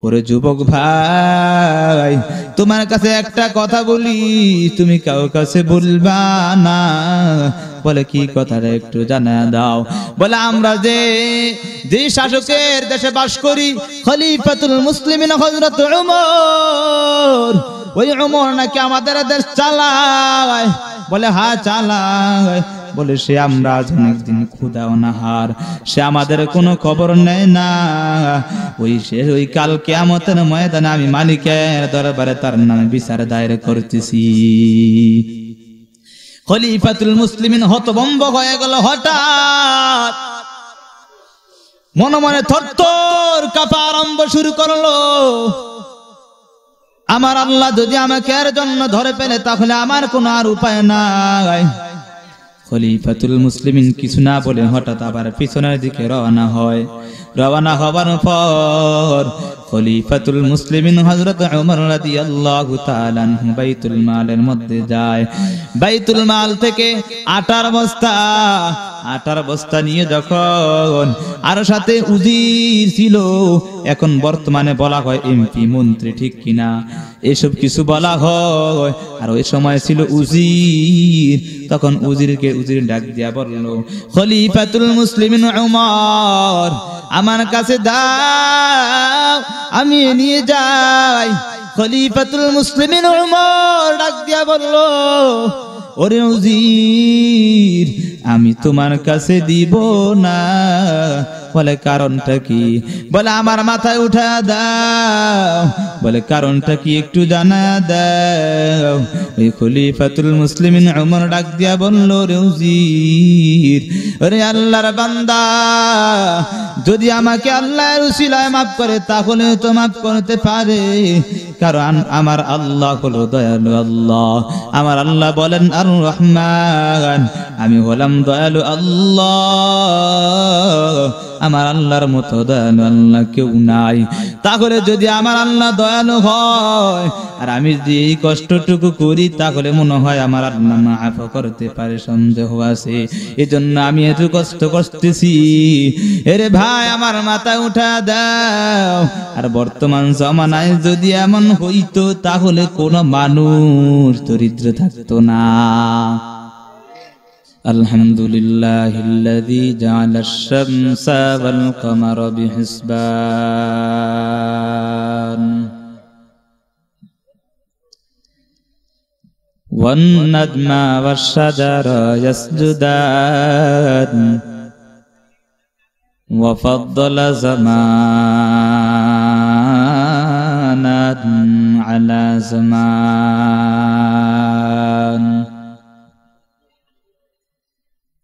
ওরে যুবক ভাই, তোমার কাছে একটা কথা বলি, তুমি কারো কাছে বলবা না। বলে কি কথাটা একটু জানা দাও। বলে আমরা যে শাসকের দেশে বাস করি, খলিফাতুল মুসলিমিন হযরত ওমর, ওই ওমর নাকি আমাদের দেশ চালায়। বলে হ্যাঁ চালায়। বলে সে আমরা অনেকদিন ক্ষুধা অনাহার, সে আমাদের কোনো খবর নেয় না। ওই কাল কিয়ামতের ময়দানে আমি মালিকের দরবারে তার নামে বিচার দায়ের করতেছি। খলিফাতুল মুসলিমিন হতভম্ব হয়ে গেল। হঠাৎ মনে মনে থরথর কাঁপা আরম্ভ শুরু করলো। আমার আল্লাহ যদি আমাকে এর জন্য ধরে ফেলে তাহলে আমার কোনো আর উপায় নাই। খলিফাতুল মুসলিমিন কিছু না বলে হঠাৎ আবার পিছনের দিকে রওনা হয়। রওনা হবার পর খলিফাতুল মুসলিমিন হযরত ওমর রাদিয়াল্লাহু তাআলা আনহু বাইতুল মালের মধ্যে যায়। বাইতুল মাল থেকে আটার বস্তা নিয়ে যখন, আর সাথে উজির ছিল, এখন বর্তমানে বলা হয় এমপি মন্ত্রী, ঠিক কিনা, এসব কিছু বলা হয়। আর ওই সময় ছিল উজির। তখন উজির ডাক দিয়া বলল, খলিফাতুল মুসলিমিন ওমর, আমার কাছে দাও, আমি নিয়ে যাই। খলিফাতুল মুসলিমিন ওমর ডাক দিয়া বলল, ওরে উজির, আমি তোমার কাছে দিব না। বলে কারণটা কি? বলে আমার মাথায় উঠা দাও। বলে কারণটা কি একটু জানা দাও। ওই খলিফাতুল মুসলিমিন ওমর ডাক দিয়া বলল, রে উজির, ওরে আল্লাহর বান্দা, যদি আমাকে আল্লাহর উসিলায় মাফ করে তাহলে তো মাফ করতে পারে, কারণ আমার আল্লাহ হলো দয়ালু আল্লাহ। আমার আল্লাহ বলেন আর রহমান, আমি হলাম দয়ালু আল্লাহ। আমার আল্লাহর মতো দয়ালু আল্লাহ কেউ নাই। তাহলে যদি আমার আল্লাহ দয়ালু হয় আর আমি যদি এই কষ্টটুকু করি, তাহলে মনে হয় আমার আল্লাহ মাফ করতে পারে, সন্দেহ আছে। এজন্য আমি এত কষ্ট করতেছি। এরে ভাই, আমার মাথা উঠা দাও। আর বর্তমান জমানায় যদি এমন হইতো তাহলে কোন মানুষ দরিদ্র থাকতো না। আলহামদুলিল্লাহিল্লাযী জাআলাশ শামসা ওয়াল কমারা বিহিসবান ওয়ান নাজমা ওয়াশ শাজারা ইয়াসজুদান ওয়া ফাদ্দালা জামানান আলা জামান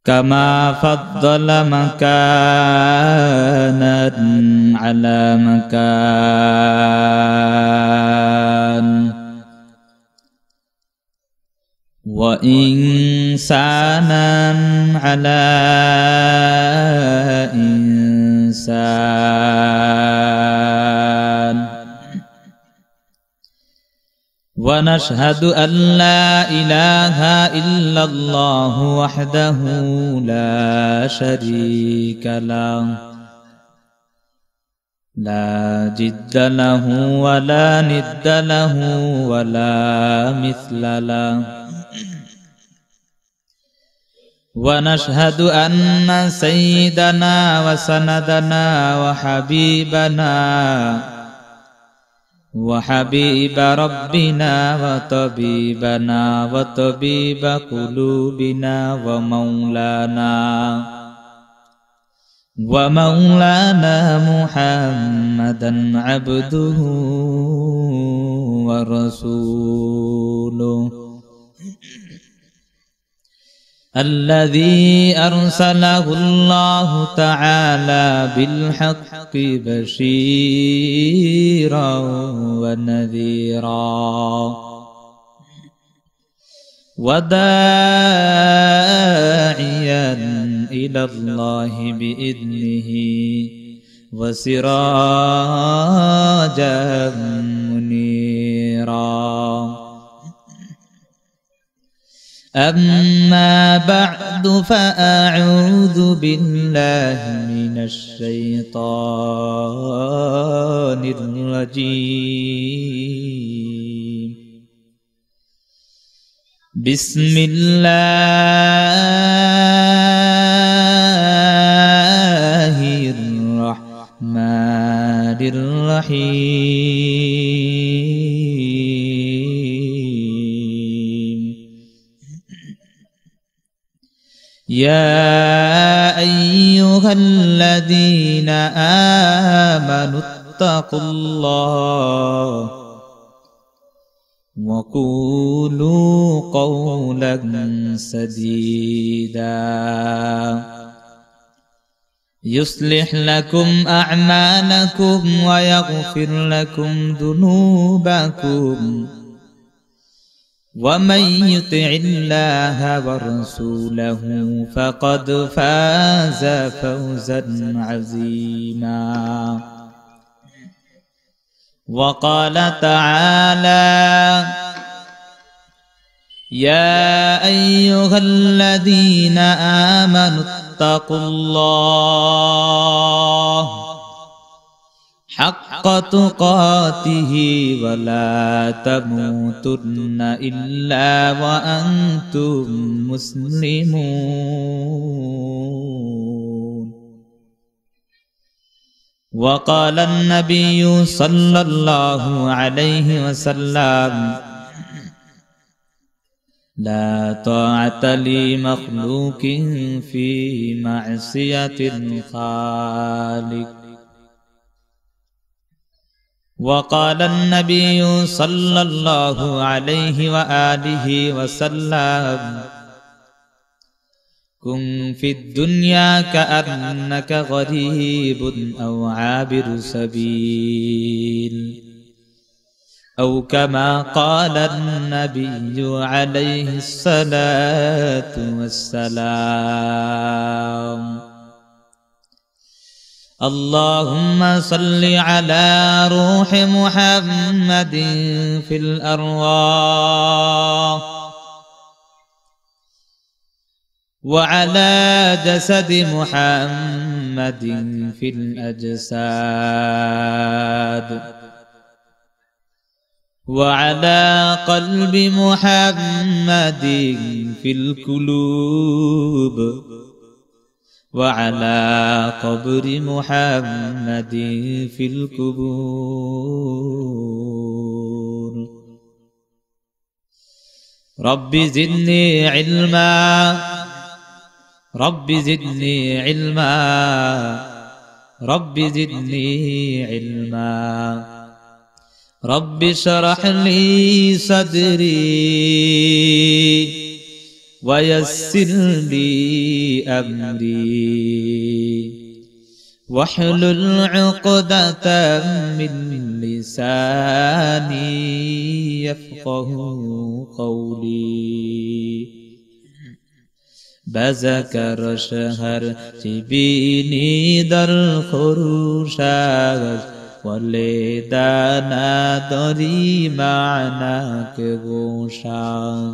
كما فضل مكانا على مكان وإنسانا على إنسان ونشهد أن لا إله إلا الله وحده لا شريك له لا جد له ولا ند له ولا مثل له ونشهد أن سيدنا وسندنا وحبيب ربنا وطبيبنا وطبيب قلوبنا ومولانا محمدا عبده ورسوله الذي أرسله الله تعالى بالحق بشيرا ونذيرا وداعيا إلى الله بإذنه وسراجا منيرا أما بعد فأعوذ بالله من الشيطان الرجيم. بسم الله الرحمن الرحيم. يا أيها الذين آمنوا اتقوا الله وقولوا قولا سديدا يصلح لكم أعمالكم ويغفر لكم ذنوبكم ومن يطع الله ورسوله فقد فاز فوزا عظيما. وقال تعالى يا أيها الذين آمنوا اتقوا الله حق تقاته ولا تموتن إلا وأنتم مسلمون. وقال النبي صلى الله عليه وسلم لا طاعة لمخلوق في معصية الخالق. وقال النبي صلى الله عليه وآله وسلم كن في الدنيا كأنك غريب أو عابر سبيل أو كما قال النبي عليه الصلاة والسلام. اللهم صل على روح محمد في الأرواح وعلى جسد محمد في الأجساد وعلى قلب محمد في القلوب وعلى قبر محمد في القبور. رب زدني علما رب زدني علما رب زدني علما. رب اشرح لي صدري ويسر لي أمري واحلل عقدة من لساني يفقه قولي. بذكر شهر جبيني در خروشاش ولدانا داری معنا که گوشا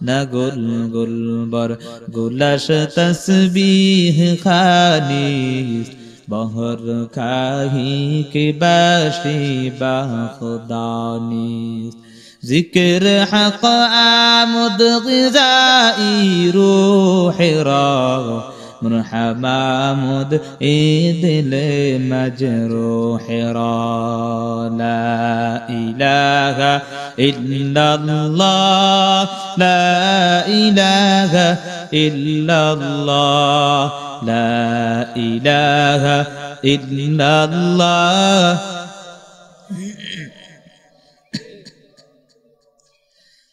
نگل گل بر گلش تسبیح خانیست بهر کاهی که باشی با خدا نیست. ذکر حق آمد غذایی روح را مرحم آمد ای دل مجروح را. لا اله الا الله لا اله الا الله لا اله الا الله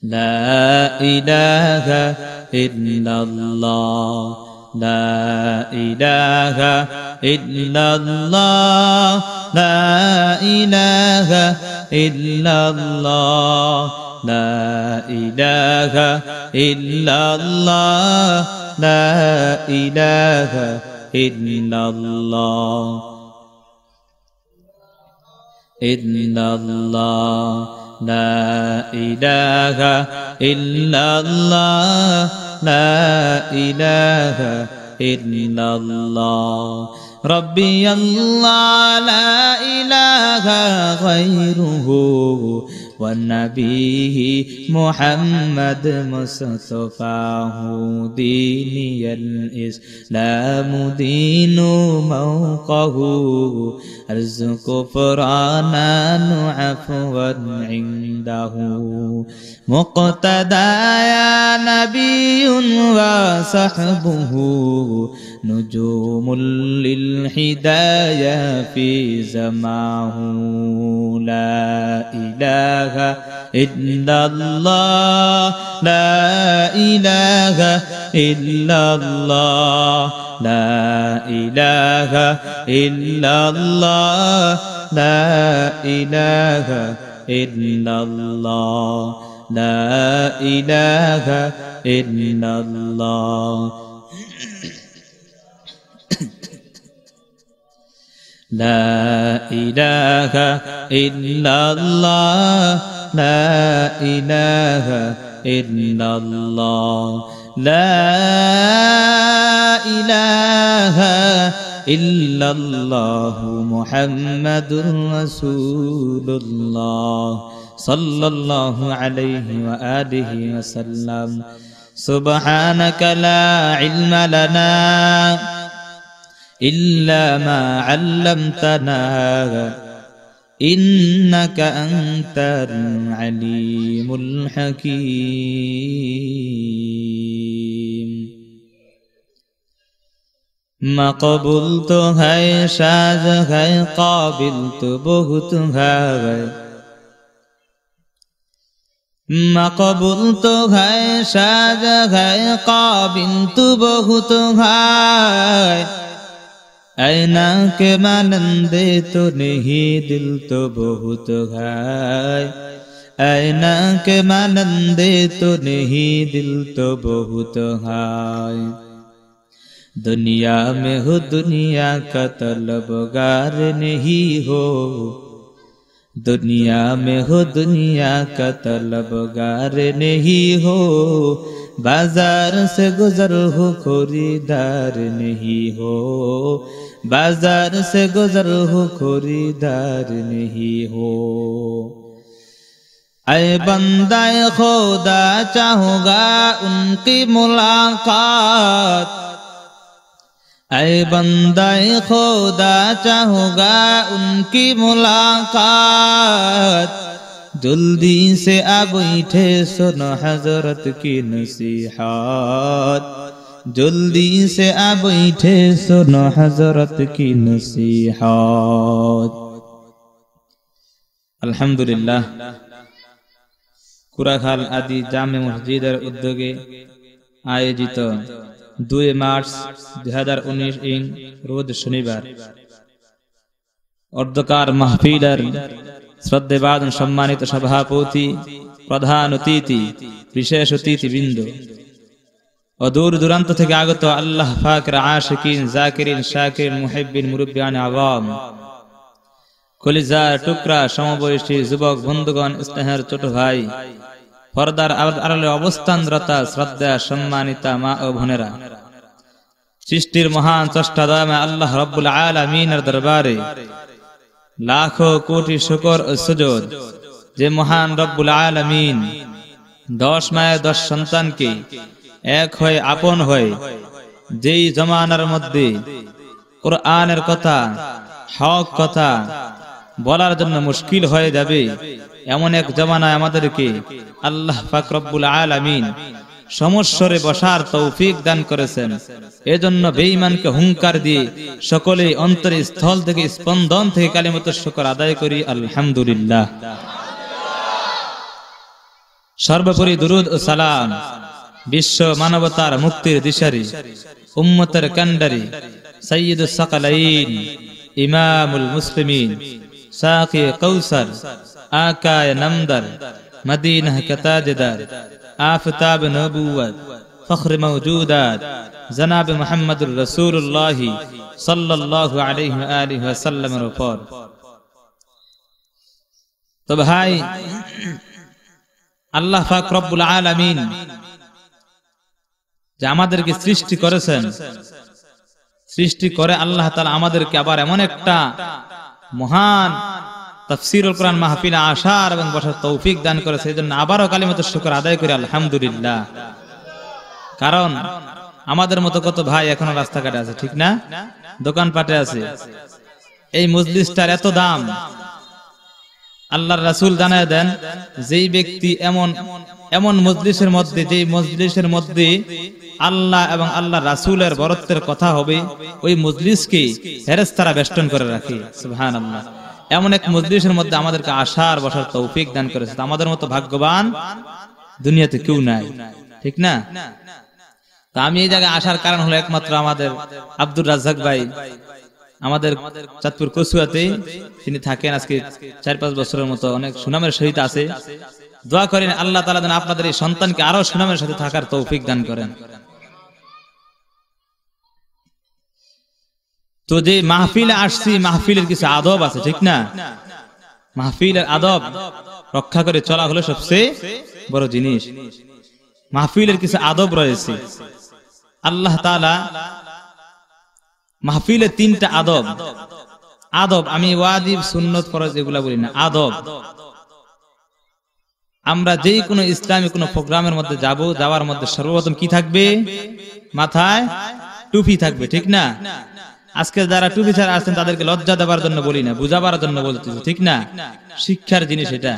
لا اله الا الله لا اله الا الله لا اله الا الله لا اله الا الله لا اله الا الله الا الله লা ইলাহা ইল্লাল্লাহ লা ইলাহা ইল্লাল্লাহ রব্বি আল্লাহ লা ইলাহা গায়রুহু والنبي محمد مصطفاه ديني الإسلام دين موقه أرزق فرانا عفوا عنده مقتدى يا نبي وصحبه نجوم للهداية في زماه لا إله إلا الله لا إله إلا الله لا إله إلا الله لا إله إلا الله لا إله إلا الله لا إله إلا الله لا إله إلا الله لا إله إلا الله محمد رسول الله صلى الله عليه وآله وسلم سبحانك لا علم لنا إلا ما علمتنا إنك أنت العليم الحكيم مقبول تو ہے شاذ ہے قابل تو بہت ہے مقبول تو ہے شاذ ہے قابل تو بہت ہے ऐना के मानंदे तो नहीं दिल तो बहुत है ऐना के मानंदे तो नहीं दिल तो बहुत है दुनिया में हो दुनिया का तलबगार नहीं हो दुनिया में हो दुनिया का तलबगार नहीं हो बाजार से गुजर हो खरीदार नहीं हो बाजार से गुजर हो खरीदार नहीं हो ऐ बंदा खुदा चाहूँगा उनकी मुलाकात ऐ बंदा खुदा चाहूँगा उनकी मुलाकात जल्दी से आ बैठे सुनो हजरत की नसीहत जल्दी से आ बैठे सुनो हजरत की नसीहत अल्हम्दुलिल्लाह कुराखाल आदि जामे मस्जिदर उद्योगे आयोजित 2 मार्च 2019 इन रोज शनिवार अर्धकार महफिलर শ্রদ্ধেবাদন সম্মানিত সভাপতি প্রধান অতিথি বিশেষ অতিথিবৃন্দ ও দূর দূরান্ত থেকে আগত আল্লাহ পাকের আশিকিন জাকিরিন শাকিরিন মুহিব্বিন মুরব্বিয়ান আওয়াম কলিজার টুকরা সমবয়সী যুবক বন্ধুগণ স্নেহের ছোট ভাই পর্দার আড়ালে অবস্থানরত শ্রদ্ধা সম্মানিতা মা ও বোনেরা সৃষ্টির মহান স্রষ্টা দয়াময় আল্লাহ রাব্বুল আলামিনের দরবারে लाखों कोटि शुक्र और सुजूद जे महान रब्बुल आलमीन 10 माय 10 सन्तान के एक होय आपन होय जेई जमानार मध्य कुरआनेर कथा हक कथा বলার জন্য মুশকিল হয়ে যাবে এমন এক জামানায় আমাদেরকে আল্লাহ পাক রব্বুল আলামিন সমস্বরে বসার তৌফিক দান করেছেন এজন্য বেঈমানকে হুঙ্কার দিয়ে সকলে অন্তরের স্থল থেকে স্পন্দন থেকে কালিমাতুশ শুকর আদায় করি আলহামদুলিল্লাহ সর্বোপরি দুরূদ ও সালাম বিশ্ব মানবতার মুক্তির দিশারি উম্মতের কান্ডারি সাইয়্যিদুস সাকালাইন ইমামুল মুসলিমিন সাকি কাউসার আকায়ে নামদার মদিনা কে তাজদার आफताब नबूवत फख्र मौजूदात जनाब मुहम्मदुर रसूलुल्लाह सल्लल्लाहु अलैहि व आलिहि वसल्लम तो भाई আল্লাহ পাক রব্বুল আলামিন যে আমাদেরকে সৃষ্টি করেছেন, সৃষ্টি করে আল্লাহ তাআলা আমাদেরকে আবার এমন একটা মহান তাফসীরুল কোরআন মাহফিলে আসার এবং বসার তৌফিক দান করেছে। এজন্য আবারও কালিমাতুশ শুকর আদায় করি আলহামদুলিল্লাহ। কারণ আমাদের মতো কত ভাই এখনো রাস্তাঘাটে আছে, ঠিক না, দোকানপাটে আছে। এই মজলিসটার এত দাম। আল্লাহর রাসূল জানায় দেন, যেই ব্যক্তি এমন মজলিসের মধ্যে, যেই মজলিসের মধ্যে আল্লাহ এবং আল্লাহ রাসূলের বরত্বের কথা হবে, ওই মজলিসকে ফেরেশতারা বেষ্টন করে রাখে। সুবহানাল্লাহ। এমন এক মজলিসের মধ্যে আমাদেরকে আসার বসার তৌফিক দান করেছে। আমাদের মতো ভাগ্যবান দুনিয়াতে কেউ নাই, ঠিক না? তা আমি এই জায়গায় আসার কারণ হলো একমাত্র আমাদের আব্দুর রাজ্জাক ভাই, আমাদের চাঁদপুর কচুয়াতে তিনি থাকেন আজকে 4-5 বছরের মতো, অনেক সুনামের সহিত আছে। দোয়া করেন আল্লাহ তাআলা যেন আপনাদের এই সন্তানকে আরো সুনামের সাথে থাকার তৌফিক দান করেন। তো যে মাহফিলে আসছি, মাহফিলের কিছু আদব আছে, ঠিক না? মাহফিলের আদব রক্ষা করে চলা হলো সবচেয়ে বড় জিনিস। মাহফিলের কিছু আদব রয়েছে। আল্লাহ তাআলা মাহফিলে 3টা আদব, আদব আমি ওয়াজিব সুন্নত ফরজ এগুলা বলি না, আদব। আমরা যেই কোনো ইসলামী কোনো প্রোগ্রামের মধ্যে যাব, যাওয়ার মধ্যে সর্বপ্রথম কি থাকবে? মাথায় টুপি থাকবে, ঠিক না? আজকে যারা টুপি ছাড়া আসছেন তাদেরকে লজ্জা দেওয়ার জন্য বলি না, বুঝাবার জন্য বলতেছি, ঠিক না? শিক্ষার জিনিস এটা।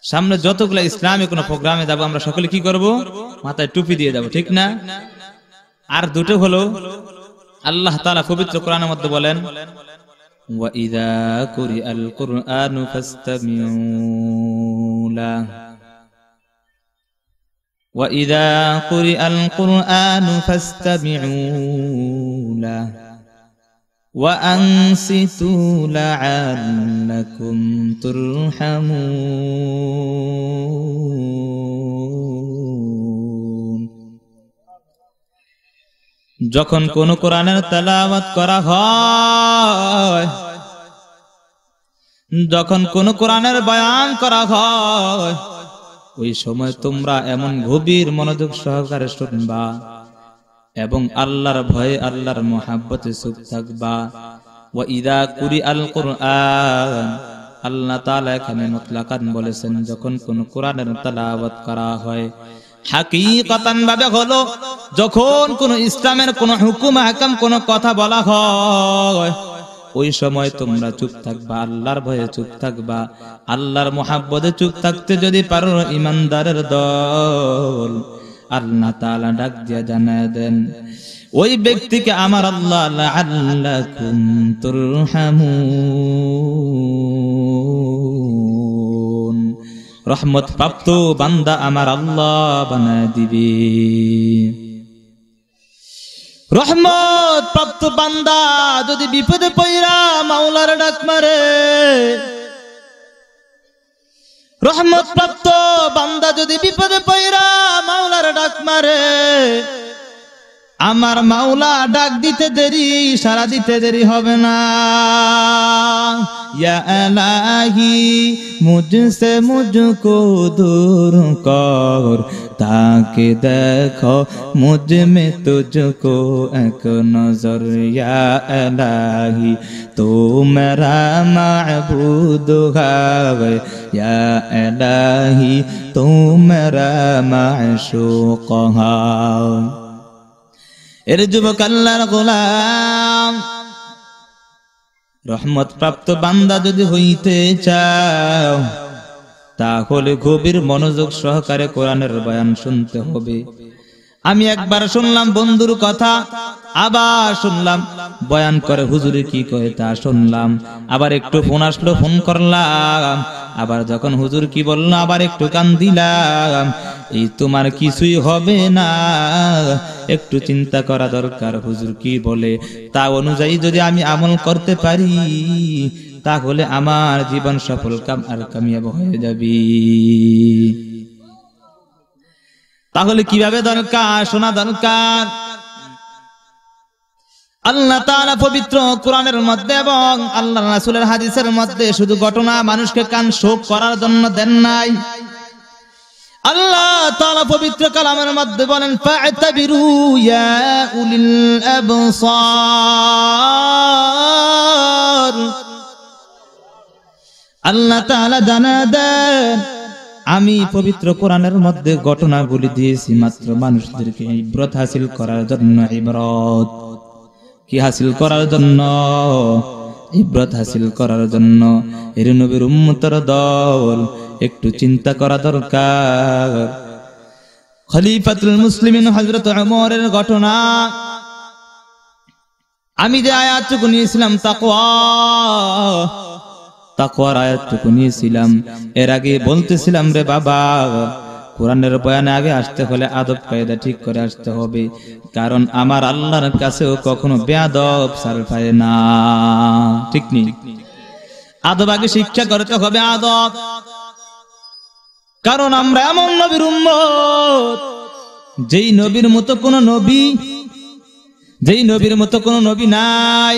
সামনে যতগুলো ইসলামী কোনো প্রোগ্রামে যাব আমরা সকলে কি করব? মাথায় টুপি দিয়ে যাব, ঠিক না? আর দুটো হলো আল্লাহ তাআলা পবিত্র কোরআনের মধ্যে বলেন, ওয়া ইযা কুরিআল কুরআনু ফাসতামিউ লাহু ওয়া ইযা কুরিআল কুরআনু ফাসতামিউ লাহু ওয়া আনসিতু লাআল্লাকুম তুরহামুন। যখন কোন কোরআনের তেলাওয়াত করা হয়, যখন কোন কোরআনের বয়ান করা হয়, ওই সময় তোমরা এমন গভীর মনোযোগ সহকারে শুনবা এবং আল্লাহর ভয়ে, আল্লাহর মহব্বতে চুপ থাকবা। ওয়া ইযা কুরিআল কুরআন, আল্লাহ তাআলা এখানে মুতলাকান বলেছেন যখন কোন কোরআনের তেলাওয়াত করা হয়। হাকিকাতান ভাবে হলো যখন কোন ইসলামের কোন হুকুম আহকাম কোন কথা বলা হয়, ওই সময় তোমরা চুপ থাকবা, আল্লাহর ভয়ে চুপ থাকবা, আল্লাহর মহব্বতে চুপ থাকতে যদি পারো ঈমানদারের দল, আল্লাহ তাআলা ডাক দিয়া জানায় দেন ওই ব্যক্তিকে আমার আল্লাহ লাআল্লাকুম তুরহামুন, রহমত প্রাপ্ত বান্দা আমার আল্লাহ বানায় দিবে। রহমত প্রাপ্ত বান্দা যদি বিপদে পইরা মাওলার ডাক মারে, রহমত প্রাপ্ত বান্দা যদি বিপদে পইরা মাওলার ডাক মারে, আমার মাওলা ডাক দিতে দেরি, সারা দিতে দেরি হবে না। या इलाही मुझसे मुझको दूर कर, ताकि देखो मुझ में तुझको एक नजर। या इलाही तू मेरा माबूद है, या इलाही तू मेरा माशूक है। এর যুবক আল্লাহর গোলাম, রহমত প্রাপ্ত বান্দা যদি হইতে চাও তাহলে গভীর মনোযোগ সহকারে কোরআনের বয়ান শুনতে হবে। আমি একবার শুনলাম বন্ধুর কথা, আবার শুনলাম বয়ান করে হুজুরে কি কয় তা শুনলাম, আবার একটু ফোন আসলো ফোন করলাম, আবার যখন হুজুর কি বললো আবার একটু কান দিলাম। এই তোমার কিছুই হবে না, একটু চিন্তা করা দরকার হুজুর কি বলে, তা অনুযায়ী যদি আমি আমল করতে পারি তাহলে আমার জীবন সফল আর কামিয়াব হয়ে যাবে। তাহলে কিভাবে দরকার শোনা দরকার। আল্লাহ তাআলা পবিত্র কোরআনের মধ্যে এবং আল্লাহর রাসূলের হাদিসের মধ্যে শুধু ঘটনা মানুষকে কান শোক করার জন্য দেন নাই। আল্লাহ তাআলা পবিত্র কালামের মধ্যে বলেন ফা'তাবিরু ইয়া উলিল আবসার। আল্লাহ তাআলা জানা দেন আমি পবিত্র কোরআনের মধ্যে ঘটনাগুলি দিয়েছি মাত্র মানুষদেরকে ইবরত হাসিল করার জন্য। ইবরত কি হাসিল করার জন্য? ইবরত হাসিল করার জন্য। এর নবীর উম্মতের দল একটু চিন্তা করা দরকার। খলিফাতুল মুসলিমিন হযরত ওমরের ঘটনা। আমি যে আয়াতটুকু নিয়েছিলাম তাকওয়ার আয়াতটুকু নিয়েছিলাম, এর আগে বলতেছিলাম রে বাবা কোরআনের বয়ানে আগে আসতে হলে আদব কায়দা ঠিক করে আসতে হবে, কারণ আমার আল্লাহর কাছেও কখনো বেয়াদব সার পায় না। ঠিক নেই? আদব আগে শিক্ষা করতে হবে, আদব। কারণ আমরা এমন নবীর উম্মত যেই নবীর মতো কোনো নবী নাই।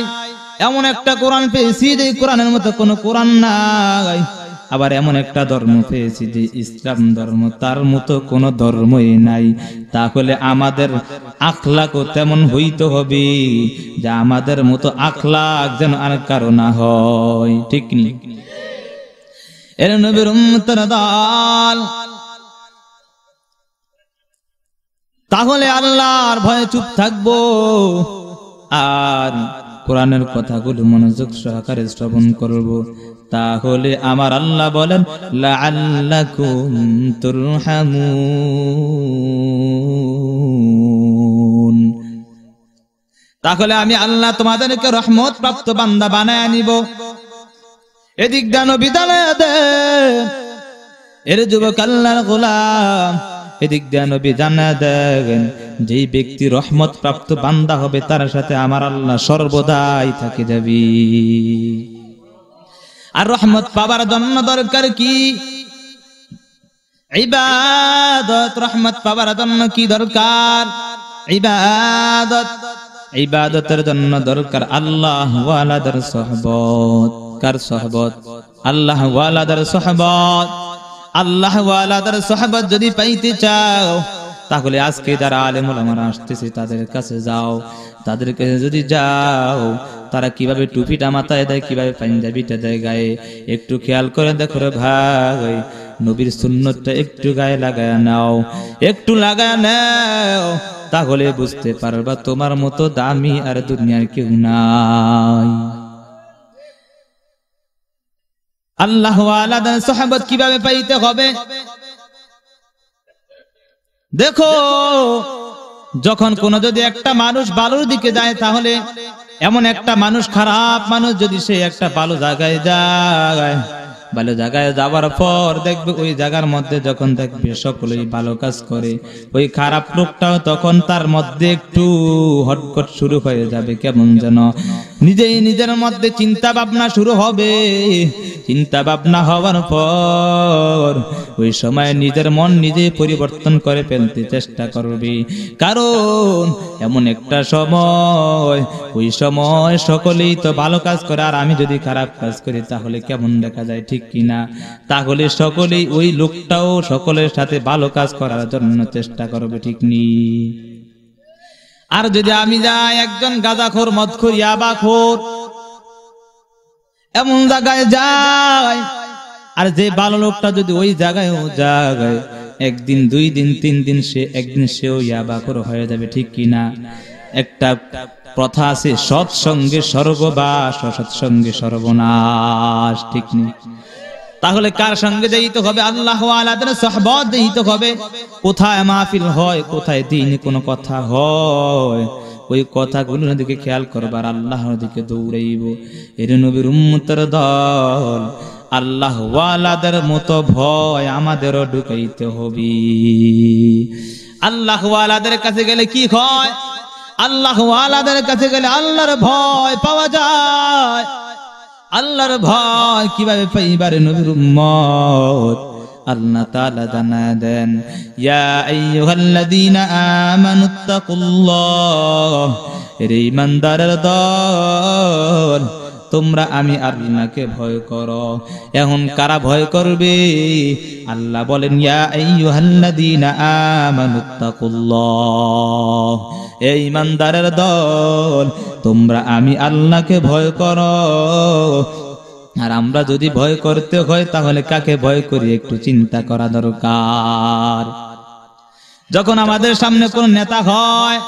এমন একটা কোরআন পেয়েছি যে কোরআনের মতো কোনো কোরআন নাই। আবার এমন একটা ধর্ম পেয়েছি যে ইসলাম ধর্ম, তার মতো কোনো ধর্মই নাই। তাহলে আমাদের আখলাকও তেমন হইতে হবে যে আমাদের মতো আখলাক যেন আর কারো না হয়। ঠিক নেই? এর নবীর উম্মতের দল। তাহলে আল্লাহর ভয়ে চুপ থাকবো আর কোরআনের কথাগুলো মনোযোগ সহকারে শ্রবণ করব। তাহলে আমার আল্লাহ বলেন লাআল্লাকুম তুরহামুন। তাহলে আমি আল্লাহ তোমাদেরকে রহমত প্রাপ্ত বান্দা বানায় নিব। এদিক দান বিদায় দেন এর যুবক আল্লাহর গোলাম, এদিক দিয়ে নবী জানা দেন যেই ব্যক্তি রহমত প্রাপ্ত বান্দা হবে তার সাথে আমার আল্লাহ সর্বদাই থাকে যাবে। আর রহমত পাবার জন্য দরকার কি? ইবাদত। রহমত পাবার জন্য কি দরকার? ইবাদত। ইবাদতের জন্য দরকার আল্লাহ ওয়ালাদের সুহবত। কার সুহবত? আল্লাহ ওয়ালাদের সুহবত। আল্লাহ ওয়ালাদের সুহবত যদি পাইতে চাও তাহলে আজকে যারা আলেম ওলামারা আসতেছে তাদের কাছে যাও। তাদের কাছে যদি যাও তারা কিভাবে টুপিটা মাথায় দেয়, কিভাবে পাঞ্জাবিটা দেয় গায়ে, একটু খেয়াল করে দেখো রে ভাই। নবীর সুন্নতটা একটু গায়ে লাগায় নাও, একটু লাগায় নাও, তাহলে বুঝতে পারবা তোমার মতো দামি আর দুনিয়ার কেউ নাই। আল্লাহ ওয়ালাদের সুহবত কিভাবে পাইতে হবে? দেখো, যখন কোন যদি একটা মানুষ ভালোর দিকে যায় তাহলে এমন একটা মানুষ, খারাপ মানুষ যদি সে একটা ভালো জায়গায় যায়, ভালো জায়গায় যাওয়ার পর দেখবে ওই জায়গার মধ্যে যখন দেখবে সকলেই ভালো কাজ করে, ওই খারাপ লোকটাও তখন তার মধ্যে একটু হটকট শুরু হয়ে যাবে। কেমন যেন নিজেই নিজের মধ্যে চিন্তা ভাবনা শুরু হবে। চিন্তা ভাবনা হওয়ার পর ওই সময় নিজের মন নিজে পরিবর্তন করে ফেলতে চেষ্টা করবে। কারণ এমন একটা সময়, ওই সময় সকলেই তো ভালো কাজ করে আর আমি যদি খারাপ কাজ করি তাহলে কেমন দেখা যায়, ঠিক কিনা? তাহলে সকলেই, ওই লোকটাও সকলের সাথে ভালো কাজ করার জন্য চেষ্টা করবে, ঠিক নি? আর যদি আমি যাই একজন গাঁজাখোর, মদখোর, ইয়াবাখোর এমন জায়গায় যায়, আর যে ভালো লোকটা যদি ওই জায়গায় একদিন, 2 দিন, 3 দিন সে একদিন সেও ইয়াবাখোর হয়ে যাবে, ঠিক কিনা? একটা প্রথা আছে, সৎসঙ্গে স্বর্গবাস, অসৎসঙ্গে সর্বনাশ, ঠিক নেই? তাহলে কার সঙ্গে যাইতে হবে? আল্লাহ ওয়ালাদের সুহবত যাইতে হবে। কোথায় মাহফিল হয়, কোথায় দিনে কোনো কথা হয়, ওই কথাগুলোর দিকে খেয়াল করবার, আল্লাহর দিকে দৌড়াইব। এর নবীর উম্মতের দল, আল্লাহ ওয়ালাদের মতো ভয় আমাদেরও ঢুকাইতে হবে। আল্লাহ ওয়ালাদের কাছে গেলে কি হয়? আল্লাহ ওয়ালাদের কাছে গেলে আল্লাহর ভয় পাওয়া যায়। আল্লাহর ভয় কিভাবে পাইবার নবীর উম্মত আল্লাহ তাআলা জানা দেন, ইয়া আইয়ুহাল্লাযীনা আমানুত্তাকুল্লাহ, এরে ঈমানদারের দল, তোমরা আমি আল্লাহকে ভয় করো। এখন কারা ভয় করবে? আল্লাহ বলেন, ইয়া আইয়ুহাল্লাযীনা আমানুত্তাকুল্লাহ, এই ঈমানদারের দল, তোমরা আমি আল্লাহকে ভয় করো। আর আমরা যদি ভয় করতে হয় তাহলে কাকে ভয় করি একটু চিন্তা করা দরকার। যখন আমাদের সামনে কোন নেতা হয়,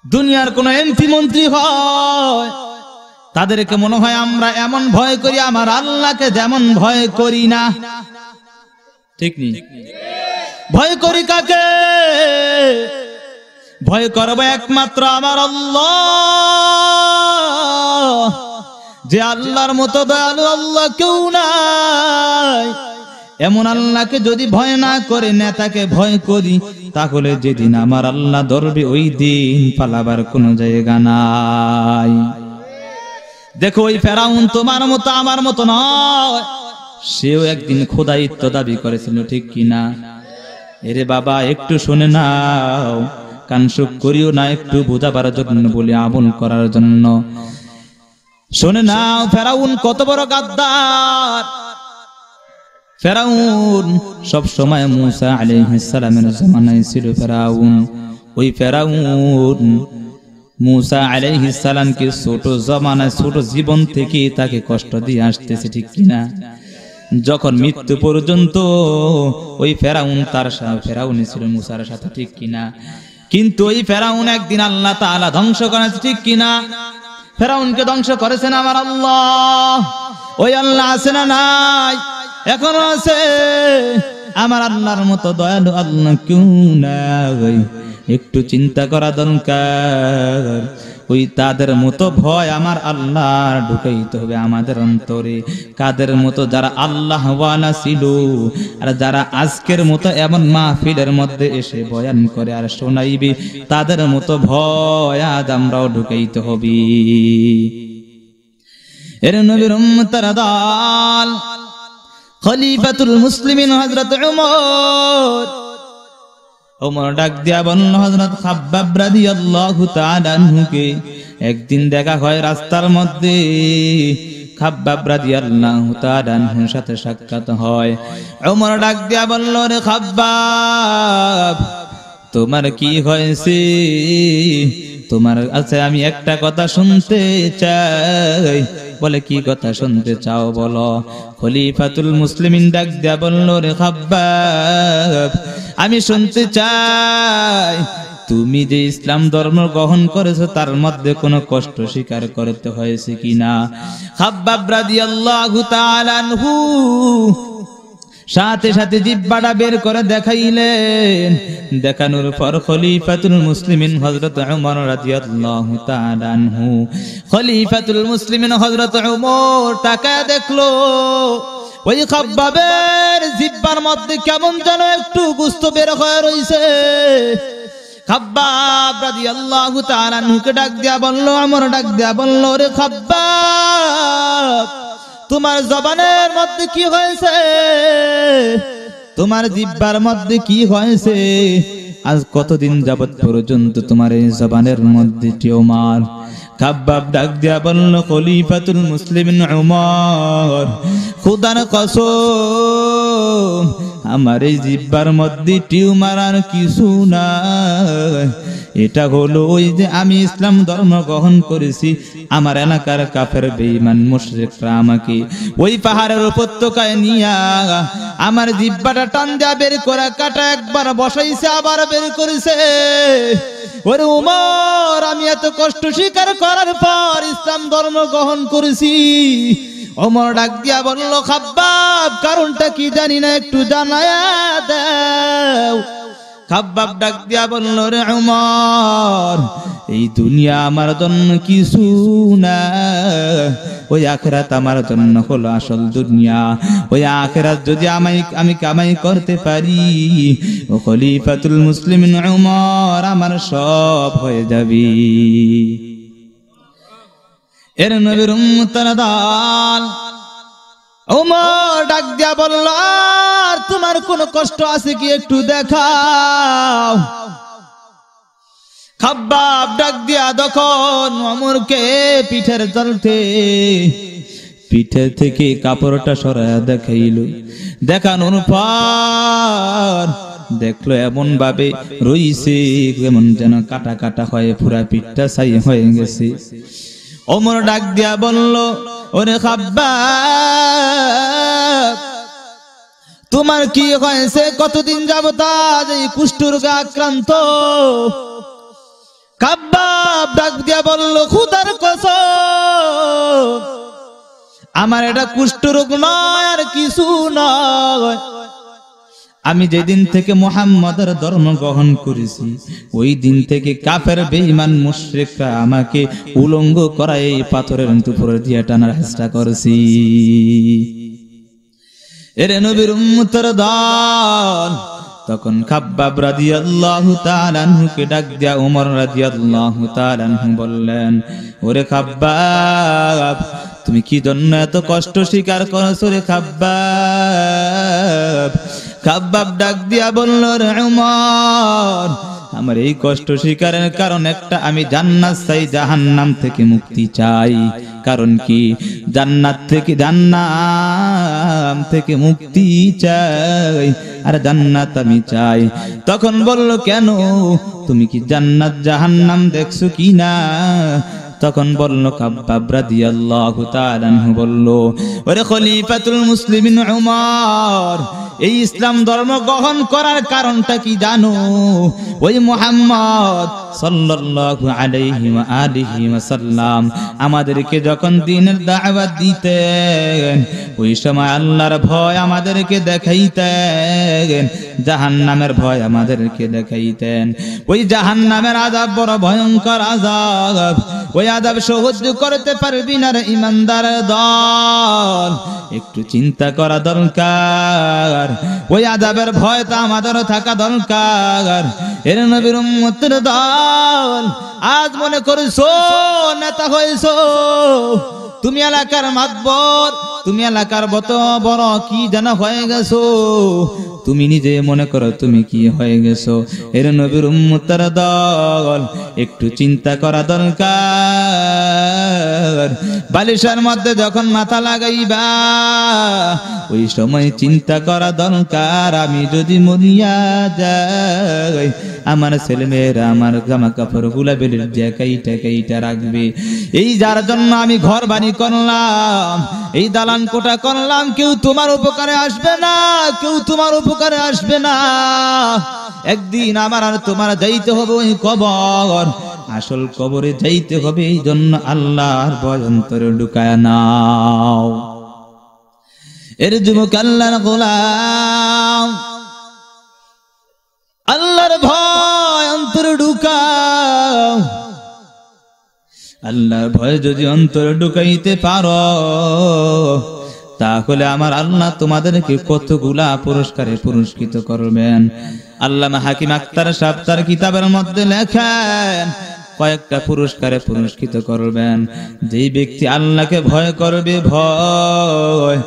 দুনিয়ার কোন এমপি মন্ত্রী হয়, তাদেরকে মনে হয় আমরা এমন ভয় করি আমার আল্লাহকে যেমন ভয় করি না। ঠিক নেই? ভয় করি কাকে? ভয় করবো একমাত্র আমার আল্লাহ, যে আল্লাহর মতো দয়ালু আল্লাহ কেউ নাই। এমন আল্লাহকে যদি ভয় না করে নেতাকে ভয় করি, তাহলে যেদিন আমার আল্লাহ ধরবে ওই দিন পালাবার কোনো জায়গা নাই। দেখো, ওই ফেরাউন তোমার মতো আমার মতো নয়, সেও একদিন খোদাইত্ব দাবি করেছিল, ঠিক কিনা? এরে বাবা, একটু শুনে নাও, কানসুক করিও না, একটু বোঝাবার জন্য বলি, আমল করার জন্য শুনে নাও। ফেরাউন কত বড় গাদ্দার! ফেরাউন সব সময় মুসা আলাইহিস সালামের জামানায় ছিল ফেরাউন। ওই ফেরাউন মুসা আলাইহিস সালামকে ছোট জামানায়, ছোট জীবন থেকে তাকে কষ্ট দিয়ে আসতেছে, ঠিক কিনা? যখন মৃত্যু পর্যন্ত ওই ফেরাউন ফেরাউনই ছিল মুসার সাথে, ঠিক কিনা? কিন্তু ওই ফেরাউন একদিন আল্লাহ তাআলা ধ্বংস করেছে, ঠিক কিনা? ফেরাউনকে ধ্বংস করেছেন আমার আল্লাহ। ওই আল্লাহ আছে না নাই? এখনো আছে। আমার আল্লাহর মতো দয়ালু আল্লাহ কেউ নাই। একটু চিন্তা করা দরকার। ওই তাদের মতো ভয় আমার আল্লাহ ঢুকাইতে হবে আমাদের অন্তরে। কাদের মতো? যারা আল্লাহ ওয়ালা ছিল, আর যারা আজকের মতো এমন মাহফিলের মধ্যে এসে বয়ান করে আর শোনাইবে, তাদের মতো ভয় আজ আমরাও ঢুকাইতে হবে। এর নবীর উম্মতের দল খলিফাতুল মুসলিমিন হযরত ওমর ডাক দিয়া বলল, হযরত খাব্বাব রাদিয়াল্লাহু তাআলা আনহুকে একদিন দেখা হয় রাস্তার মধ্যে। খাব্বাব রাদিয়াল্লাহু তাআলা আনহুর সাথে সাক্ষাৎ হয়। ওমর ডাক দিয়া বলল, রে খাব্বাব, তোমার কি হয়েছে? তোমার কাছে আমি একটা কথা শুনতে চাই। বলে, কি কথা শুনতে চাও বলো। খলিফাতুল মুসলিমিন ডাক দিয়া বলল, রে খাব্বাব, আমি শুনতে চাই তুমি যে ইসলাম ধর্ম গ্রহণ করেছো তার মধ্যে কোনো কষ্ট স্বীকার করতে হয়েছে কিনা। খাব্বাব রাদিয়াল্লাহু তাআলা আনহু সাথে সাথে জিহ্বাটা বের করে দেখাইলেন। দেখানোর পর খলিফাতুল মুসলিমিন হযরত ওমর রাদিয়াল্লাহু তাআলা আনহু, খলিফাতুল মুসলিমিন হযরত ওমর তাকায় দেখলো ওই খাব্বাবের জিহ্বার মধ্যে কেমন যেন একটু গোশত বের হয়ে রইছে। খাব্বাব রাদিয়াল্লাহু তাআলা আনহুকে ডাক দিয়া বলল, ওমর ডাক দিয়া বলল, রে খাব্বাব, তোমার জবানের মধ্যে কি হয়েছে? তোমার জিহ্বার মধ্যে কি হয়েছে? আজ কতদিন যাবত পর্যন্ত তোমার এই জবানের মধ্যে টিউমার। খাব্বাব ডাক দিয়া বলল, খলিফাতুল মুসলিমিন ওমর, খোদার কসম, আমার এই জিহ্বার মধ্যে টিউমার আর কিছু না। এটা হলো ওই যে আমি ইসলাম ধর্ম গ্রহণ করেছি, আমার এলাকার কাফের বেঈমান মুশরিকরা আমাকে ওই পাহাড়ের উপত্যকায় নিয়া আমার জিহ্বাটা টান দিয়া বের করে কাটা একবার বসাইছে, আবার বের করেছে। ওরে ওমর, আমি এত কষ্ট স্বীকার করার পর ইসলাম ধর্ম গ্রহণ করেছি। ওমর ডাক দিয়া বলল, খাব্বাব, কারণটা কি জানি না, একটু জানায়া দাও। খাব্বাব ডাক দিয়া বলল, রে ওমর, এই দুনিয়া আমার জন্য কিছু না, ওই আখিরাত আমার জন্য হলো আসল দুনিয়া। ওই আখিরাত যদি আমি কামাই করতে পারি, ও খলিফাতুল মুসলিমিন ওমর, আমার সব হয়ে যাবে। এর নবীর উম্মতের দল ওমর ডাক দিয়া বলল, আর তোমার কোনো কষ্ট আছে কি একটু দেখাও। খাব্বাব ডাক দিয়া তখন ওমরকে পিঠের তলতে পিঠে থেকে কাপড়টা সরায়া দেখাইল। দেখানোর পর দেখলো এমন ভাবে রইছে কেমন যেন কাটা কাটা হয়ে পুরা পিঠটা ছাই হয়ে গেছে। ওমর ডাক দিয়া বলল, ওরে খাব্বাব, তোমার কি হয়েছে? কতদিন যাবত আজ এই কুষ্ঠরোগে আক্রান্ত? খাব্বাব ডাক দিয়া বলল, খোদার কসম, আমার এটা কুষ্ঠরোগ নয় আর কিছু নয়। আমি যেদিন থেকে মুহাম্মাদের ধর্ম গ্রহণ করেছি ওই দিন থেকে কাফের বেঈমান মুশরিকরা আমাকে উলঙ্গ করায় এই পাথরের উপর দিয়ে টানার চেষ্টা করেছি। এর নবীর উম্মতের দল তখন খাব্বাব রাদিয়াল্লাহু তাআলা আনহুকে ডাক দিয়া ওমর রাদিয়াল্লাহু তাআলা আনহু বললেন, ওরে খাব্বাব, তুমি কি জন্য এত কষ্ট স্বীকার করছো রে খাব্বাব? খাব্বাব ডাক দিয়া বলল, রে ওমর, আমার এই কষ্ট স্বীকারের কারণ একটা, আমি জান্নাত চাই, জাহান্নাম থেকে মুক্তি চাই। কারণ কি? জান্নাত থেকে মুক্তি চাই আর জান্নাত আমি চাই। তখন বলল, কেন? তুমি কি জান্নাত জাহান্নাম দেখছো কি না? তখন বলল খাব্বাব রাদিয়াল্লাহু তাআলা আনহু বলল, ওরে খলিফাতুল মুসলিমিন উমর, এই ইসলাম ধর্ম গ্রহণ করার কারণটা কি জানো? ওই মুহাম্মদ সাল্লাল্লাহু আলাইহি ওয়া আলিহি ওয়াসাল্লাম আমাদেরকে যখন দ্বীনের দাওয়াত দিতেন ওই সময় আল্লাহর ভয় আমাদেরকে দেখাইতেন, জাহান্নামের ভয় আমাদেরকে দেখাইতেন। ওই জাহান্নামের আযাব বড় ভয়ঙ্কর আযাব, ওই আযাব সহ্য করতে পারবি না রে ঈমানদার দল, একটু চিন্তা করা দরকার। ওই আযাবের ভয় তো আমাদেরও থাকা দরকার। এর নবীর উম্মতের দল, আজ মনে করছো নেতা হয়েছো, তুমি এলাকার মাতবর, তুমি এলাকার বড় কি জানা হয়ে গেছো, তুমি নিজে মনে করো তুমি কি হয়ে গেছো। এর নবীর উম্মতের দল, একটু চিন্তা করা দরকার। বালিশের মধ্যে যখন মাথা লাগাইবা ওই সময় চিন্তা করা দরকার, আমি যদি মরিয়া যাই আমার ছেলে মেয়েরা আমার জামা কাপড় গুলা বেলের দিয়ে কাইটা রাখবে। এই যার জন্য আমি ঘর বাড়ি করলাম, এই দালান কোটা করলাম, কেউ তোমার উপকারে আসবে না, কেউ তোমার উপকারে আসবে না। একদিন আমার আর তোমার যাইতে হবে ওই কবর, আসল কবরে যাইতে হবে। এই জন্য আল্লাহর ভয় অন্তরে ঢুকায় নাও। এর যুবক আল্লাহর গোলাম, আল্লাহর ভয় অন্তরে ঢুকাও। আল্লাহর ভয় যদি অন্তরে ঢুকাইতে পারো তাহলে আমার আল্লাহ তোমাদেরকে কতগুলা পুরস্কারে পুরস্কৃত করবেন। আল্লামা হাকিম আখতার সাহেব তার কিতাবের মধ্যে লেখেন কয়েকটা পুরস্কারে পুরস্কৃত করবেন। যেই ব্যক্তি আল্লাহকে ভয় করবে, ভয়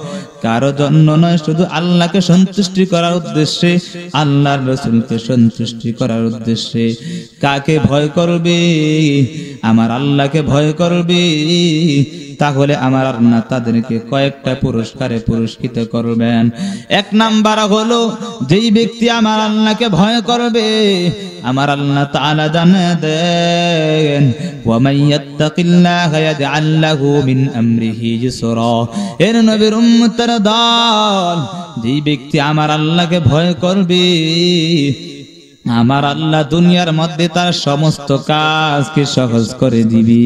কারো জন্য নয়, শুধু আল্লাহকে সন্তুষ্টি করার উদ্দেশ্যে, আল্লাহর রাসূলকে সন্তুষ্টি করার উদ্দেশ্যে। কাকে ভয় করবে? আমার আল্লাহকে ভয় করবে, তাহলে আমার আল্লাহ তাদেরকে কয়েকটা পুরস্কারে পুরস্কৃত করবেন। এক নাম্বার হলো যেই ব্যক্তি আমার আল্লাহকে ভয় করবে, আমার আল্লাহ তাআলা জানে দেন ওয়া মাইয়াত্তাকিল্লাহা ইয়াজআল লাহু মিন আমরিহি ইসরা। এর নবীর উম্মতের দল, যেই ব্যক্তি আমার আল্লাহকে ভয় করবে আমার আল্লাহ দুনিয়ার মধ্যে তার সমস্ত কাজকে সহজ করে দিবে।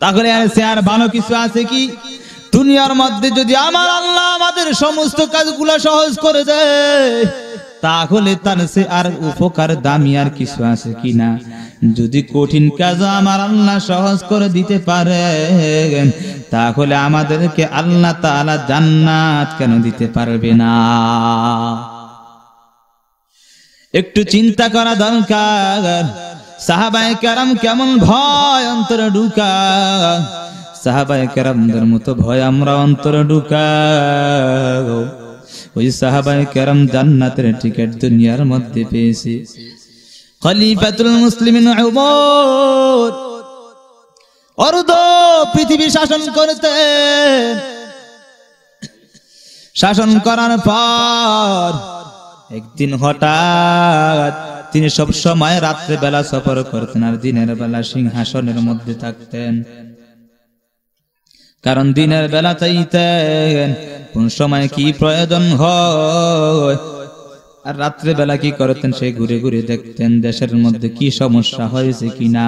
তাহলে আর ভালো কিছু আছে কি দুনিয়ার মধ্যে? যদি আমার আল্লাহ আমাদের সমস্ত কাজগুলো সহজ করে দেয় তাহলে তার সে আর উপকার দামি আর কিছু আছে কিনা? যদি কঠিন কাজ আমার আল্লাহ সহজ করে দিতে পারে তাহলে আমাদেরকে আল্লাহ তাআলা জান্নাত কেন দিতে পারবে না? একটু চিন্তা করা দরকার। সাহাবায়ে কেরাম কেমন ভয় অন্তরে ঢুকায়, সাহাবায়ে কেরামদের মতো ভয় আমরা অন্তরে ঢুকাও। ওই সাহাবায়ে কেরাম জান্নাতের টিকিট দুনিয়ার মধ্যে পেয়েছে। খলিফাতুল মুসলিমিন উমর অর্ধ পৃথিবী শাসন করতেন। শাসন করার পর একদিন হঠাৎ তিনি সব সময় রাত্রে বেলা সফর করতেন আর দিনের বেলা সিংহাসনের মধ্যে থাকতেন। কারণ দিনের বেলা চাইতেন কোন সময় কি প্রয়োজন হয়, আর রাত্রে বেলা কি করতেন সে ঘুরে ঘুরে দেখতেন দেশের মধ্যে কি সমস্যা হয়েছে কিনা,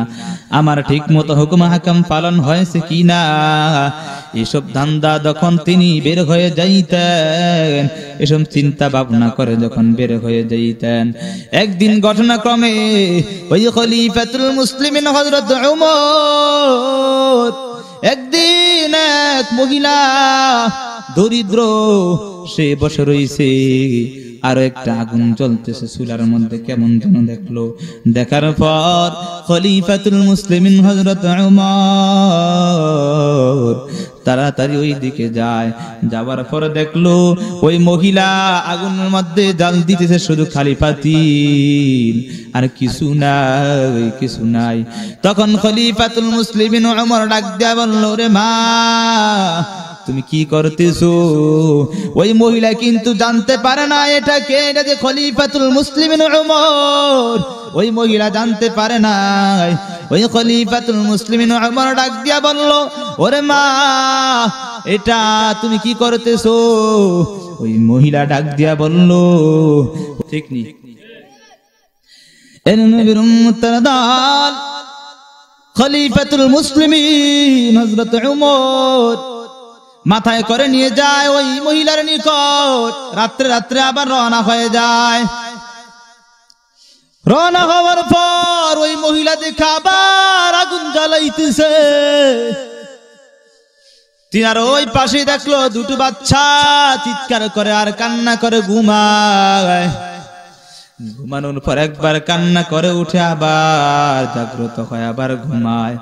আমার ঠিক মতো হুকুম হাকাম পালন হয়েছে কিনা। এসব ধান্দা যখন তিনি বের হয়ে যাইতেন, এসব চিন্তা ভাবনা করে যখন বের হয়ে যাইতেন, একদিন ঘটনাক্রমে ওই খলিফাতুল মুসলিমিন হযরত উমর একদিন এক মহিলা দরিদ্র সে বসে রইছে, আর একটা আগুন জ্বলতেছে চুলার মধ্যে, কেমন যেন দেখলো। দেখার পর খলিফাতুল মুসলিমিন হযরত উমর তাড়াতাড়ি ওই দিকে যায়। যাওয়ার পর দেখলো ওই মহিলা আগুনের মধ্যে জাল দিতেছে, শুধু খালি পাতিল আর কিছু নাই, কিছু নাই। তখন খলিফাতুল মুসলিমিন উমর ডাক দিয়া বলল, রে মা তুমি কি করতেছো? ওই মহিলা কিন্তু জানতে পারে না এটা কে, এটা যে খলিফাতুল মুসলিমিন উমর। ওই মহিলা জানতে পারে না। ওই খলিফাতুল মুসলিমিন উমর ডাক দিয়া বলল, ওরে মা এটা তুমি কি করতেছো? ওই মহিলা ডাক দিয়া বলল, ঠিক নি এর নবীর উম্মতের দল খলিফাতুল মুসলিমিন হযরত উমর মাথায় করে নিয়ে যায় ওই মহিলার নিকট। রাত্রে রাত্রে আবার রওনা হয়ে যায়। রওনা হওয়ার পর ওই মহিলা দেখে আবার আগুন জ্বালাইতেছে। তিনার ওই পাশে দেখলো দুটো বাচ্চা চিৎকার করে আর কান্না করে ঘুমায়। ঘুমানোর পর একবার কান্না করে উঠে আবার জাগ্রত হয়, আবার ঘুমায়।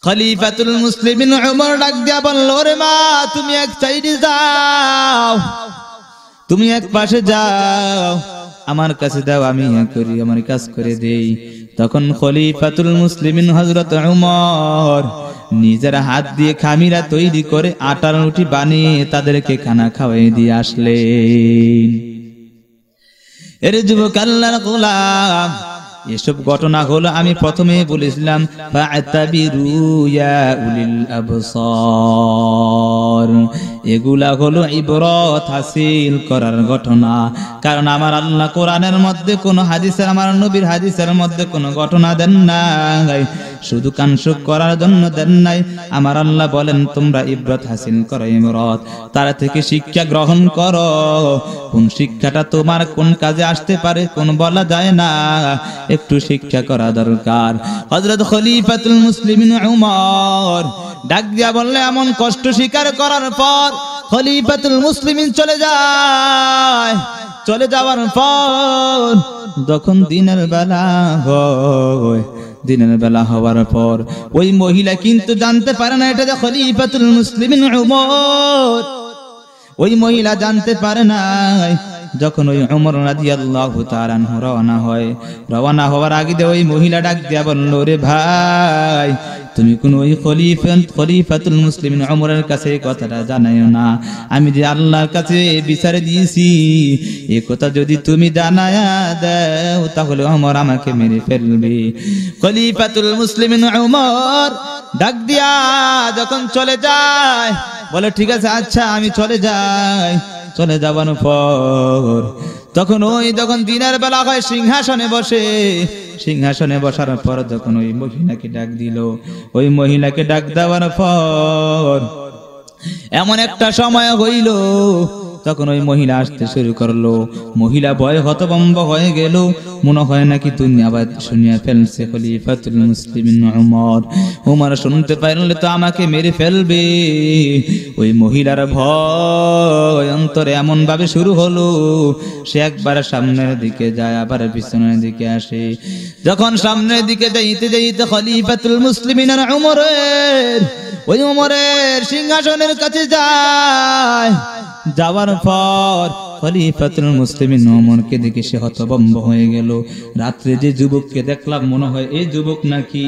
খলিফাতুল মুসলিমিন উমর ডাক দিয়া বলল, রে মা তুমি এক সাইডে যাও, তুমি এক পাশে যাও, আমার কাছে দাও, আমি করি, আমার কাজ করে দেই। তখন খলিফাতুল মুসলিমিন হযরত উমর নিজের হাত দিয়ে খামিরা তৈরি করে আটার রুটি বানিয়ে তাদেরকে খানা খাওয়াই দিয়ে আসলেন। এর যুবক আল্লাহর গোলাম, এসব ঘটনা হলো আমি প্রথমে বলেছিলাম ফাতাবিরু ইয়া উলিল আবসার, এগুলা হলো ইবরত হাসিল করার ঘটনা। কারণ আমার আল্লাহ কোরআনের মধ্যে কোন হাদিসের, আমার নবীর হাদিসের মধ্যে কোন ঘটনা দেন নাই, শুধু কানসুক করার জন্য দেন নাই। আমার আল্লাহ বলেন তোমরা ইবরত হাসিল করো, ইবরত তার থেকে শিক্ষা গ্রহণ করো। কোন শিক্ষাটা তোমার কোন কাজে আসতে পারে কোন বলা যায় না, একটু শিক্ষা করা দরকার। হযরত খলিফাতুল মুসলিমিন উমর ডাক দিয়া বললে, এমন কষ্ট স্বীকার করার পর খলিফাতুল মুসলিমিন চলে যায়। চলে যাওয়ার পর যখন দিনের বেলা হয়, দিনের বেলা হওয়ার পর ওই মহিলা কিন্তু জানতে পারে না এটা যে খলিফাতুল মুসলিমিন উমর। ওই মহিলা জানতে পারে না। যখন ওই উমর রাদিয়াল্লাহু তাআলা আনহু রওনা হয়, রওনা হওয়ার আগে ওই মহিলা ডাক দিয়া বলল, রে ভাই তুমি কোন ওই খলিফাতুল মুসলিমিন উমরের কাছে কথাটা জানাইও না, আমি যে আল্লাহর কাছে বিচার দিয়েছি এই কথা যদি তুমি জানায়া দাও তাহলে উমর আমাকে মেরে ফেলবে। খলিফাতুল মুসলিমিন উমর ডাক দিয়া যখন চলে যায়, বলে ঠিক আছে আচ্ছা আমি চলে যাই। চলে যাবার পর তখন দিনের বেলা হয়, সিংহাসনে বসে। সিংহাসনে বসার পর যখন ওই মহিলাকে ডাক দিল, ওই মহিলাকে ডাক দেওয়ার পর এমন একটা সময় হইল, তখন ওই মহিলা আসতে শুরু করলো। মহিলা ভয়ে হতভম্ব হয়ে গেল, মনে হয় নাকি দুনিয়া বাদ শুনিয়া ফেলছে খলিফাতুল মুসলিমিন উমর। উমর শুনতে পারলে তো আমাকে মেরে ফেলবে। ওই মহিলার ভয় অন্তরে এমন ভাবে শুরু হলো, সে একবার সামনের দিকে যায় আবার পিছনের দিকে আসে। যখন সামনের দিকে যাইতে যাইতে খলিফাতুল মুসলিমিন উমরের সিংহাসনের কাছে যায়। যাওয়ার পর খলিফাতুল মুসলিমিন ওমরকে দেখে সে হতভম্ব হয়ে গেল। রাত্রে যে যুবককে দেখলাম মনে হয় এই যুবক নাকি,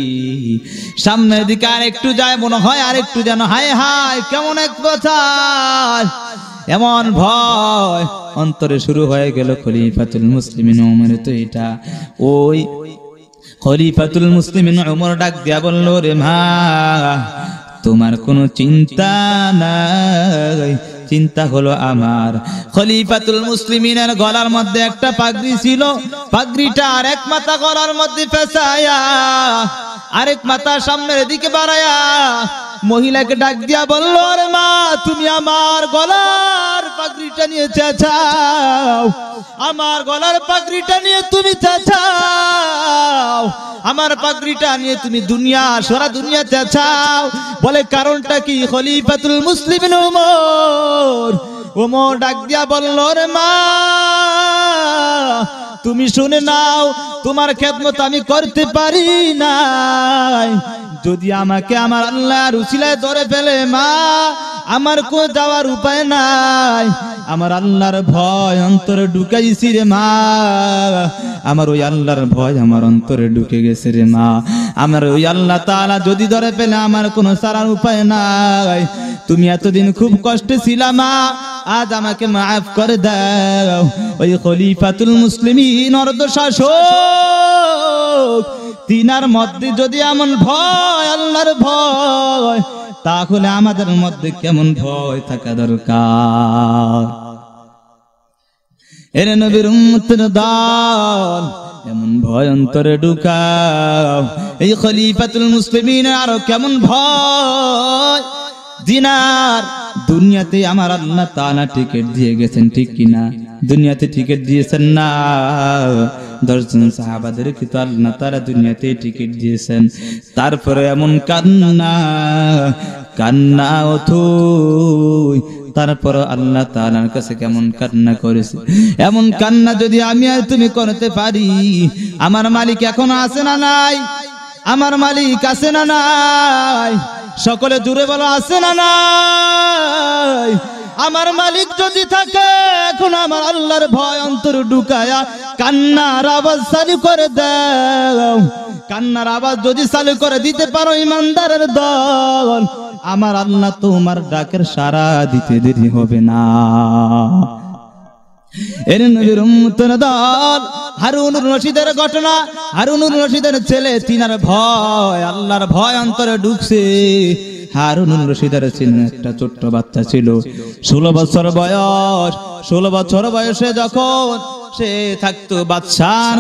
সামনের দিকে আর একটু যায় মনে হয় আর একটু যেন হায় হায় কেমন এক প্রচার, এমন ভয় অন্তরে শুরু হয়ে গেল খলিফাতুল মুসলিমিন ওমরের। তো এটা ওই খলিফাতুল মুসলিমিন ওমর ডাক দিয়া বলল, রে মা তোমার কোনো চিন্তা নাই, চিন্তা হলো আমার। খলিফাতুল মুসলিমিনের গলার মধ্যে একটা পাগড়ি ছিল, পাগড়িটা আর এক মাথা গলার মধ্যে পেঁচায়া আরেক মাথা সামনের দিকে বাড়ায়া মহিলাকে ডাক দিয়া বলল, রে মা তুমি আমার গলার পাগড়িটা নিয়ে চেঁচাও, আমার গলার পাগড়িটা নিয়ে তুমি চেঁচাও, আমার পাগড়িটা নিয়ে তুমি দুনিয়া সারা দুনিয়া চেঁচাও। বলে কারণটা কি? খলিফাতুল মুসলিমিন ওমর ডাক দিয়া বলল, রে মা তুমি শুনে নাও, তোমার খেদমত আমি করতে পারি না, যদি আমাকে আমার আল্লাহর উসিলায় ধরে ফেলে মা আমার কো যাওয়ার উপায় নাই, আমার আল্লাহর ভয় অন্তরে ঢুকাইছি রে মা, আমার ওই আল্লাহর ভয় আমার অন্তরে ঢুকে গেছে রে মা, আমার ওই আল্লাহ তাআলা যদি ধরে ফেলে আমার কোনো ছাড়ার উপায় নাই, তুমি এতদিন খুব কষ্টে ছিলা মা, আজ আমাকে মাফ করে দাও। ওই খলিফাতুল মুসলিমিন অর্ধশাসক তিনার মধ্যে যদি এমন ভয় আল্লাহর ভয়, তাহলে আমাদের মধ্যে কেমন ভয় থাকা দরকার। এর নবীর উম্মতের দল এমন ভয় অন্তরে ঢুকাও। এই খলিফাতুল মুসলিমিন আরো কেমন ভয়, দিনার দুনিয়াতে আমার আল্লাহ তাআলা টিকিট দিয়ে গেছেন ঠিক কিনা? দুনিয়াতে টিকিট দিয়েছেন না? 10 জন সাহাবাদের কি তো আল্লাহ তাআলা দুনিয়াতে টিকিট দিয়েছেন, তারপরে এমন কান্না কান্না অথই, তারপর আল্লাহ তাআলার কাছে কেমন কান্না করেছে। এমন কান্না যদি আমি আর তুমি করতে পারি, আমার মালিক এখনো আছে না নাই? আমার মালিক আছে না নাই? সকলে জুড়ে বলো আছে না নাই? আমার মালিক যদি থাকে এখন আমার আল্লাহর ভয় অন্তর ঢুকায়া কান্নার আওয়াজ চালু করে দাও। কান্নার আওয়াজ যদি চালু করে দিতে পারো ইমানদারের দল, আমার আল্লাহ তোমার ডাকের সাড়া দিতে দেরি হবে না। এর নবীর উম্মতের দল হারুনুর রশিদের ঘটনা, হারুনুর রশিদের ছেলে তিনার ভয় আল্লাহর ভয় অন্তরে ঢুকছে। হারুনুর রশিদের ছিলেন একটা ছোট্ট বাচ্চা ছিল, 16 বছর বয়স। 16 বছর বয়সে যখন সে থাকতো বাদশার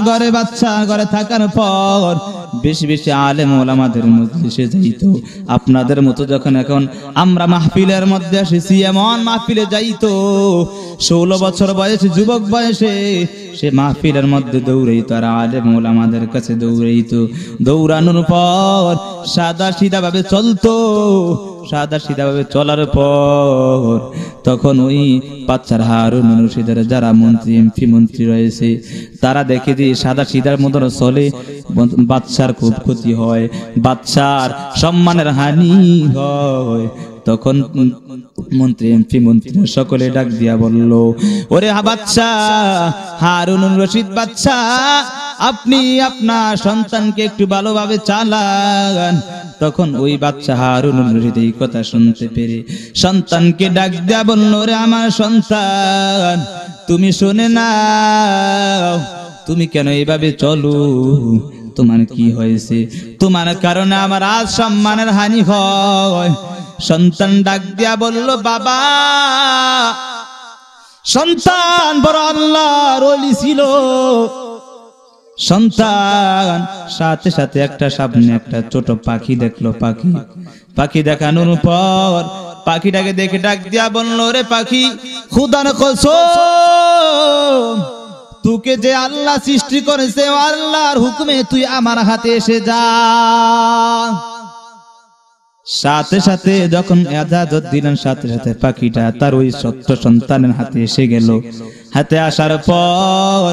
ঘরে থাকার পর বেশি বেশি আলেম ওলামাদের মজলিসে যাইতো। আপনাদের মতো যখন এখন আমরা মাহফিলের মধ্যে এসেছি এমন মাহফিলে যাইতো। 16 বছর বয়সে যুবক বয়সে সে মাহফিলের মধ্যে দৌড়াইতো আর আলেম ওলামাদের কাছে দৌড়াইতো। দৌড়ানোর পর সাদা সিধা ভাবে চলতো। সাদা সিধা ভাবে চলার পর তখন ওই বাচ্চার হারুনুর রশিদের যারা মন্ত্রী এমপি মন্ত্রী রয়েছে তারা দেখে যে সাদা সিধার মতো চলে, বাচ্চার খুব ক্ষতি হয়, বাচ্চার সম্মানের হানি হয়। তখন মন্ত্রী এমপি মন্ত্রী সকলে ডাক দিয়া বলল, ওরে বাচ্চা হারুনুর রশিদ বাচ্চা, আপনি আপনার সন্তানকে একটু ভালোভাবে চালান। তখন ওই বাচ্চা হারুনুর রশিদ এই কথা শুনতে পেরে সন্তানকে ডাক দিয়া বলল, রে আমার সন্তান তুমি শুনে নাও, তুমি কেন এইভাবে চলো, তোমার কি হয়েছে? তোমার কারণে আমার আজ সম্মানের হানি হয়। সন্তান ডাক দিয়া বলল, বাবা সন্তান বড় আল্লাহর ওলি ছিল। সন্তান সাথে সাথে একটা সামনে একটা ছোট পাখি দেখলো, পাখি দেখানোর পর পাখিটাকে দেখে ডাক দিয়া বলল, রে পাখি খুদার কসম তোকে যে আল্লাহ সৃষ্টি করেছে আল্লাহর হুকুমে তুই আমার হাতে এসে যা। সাথে সাথে যখন ইজাজত দিলেন সাথে সাথে পাখিটা তার ওই ছোট্ট সন্তানের হাতে এসে গেল। হাতে আসার পর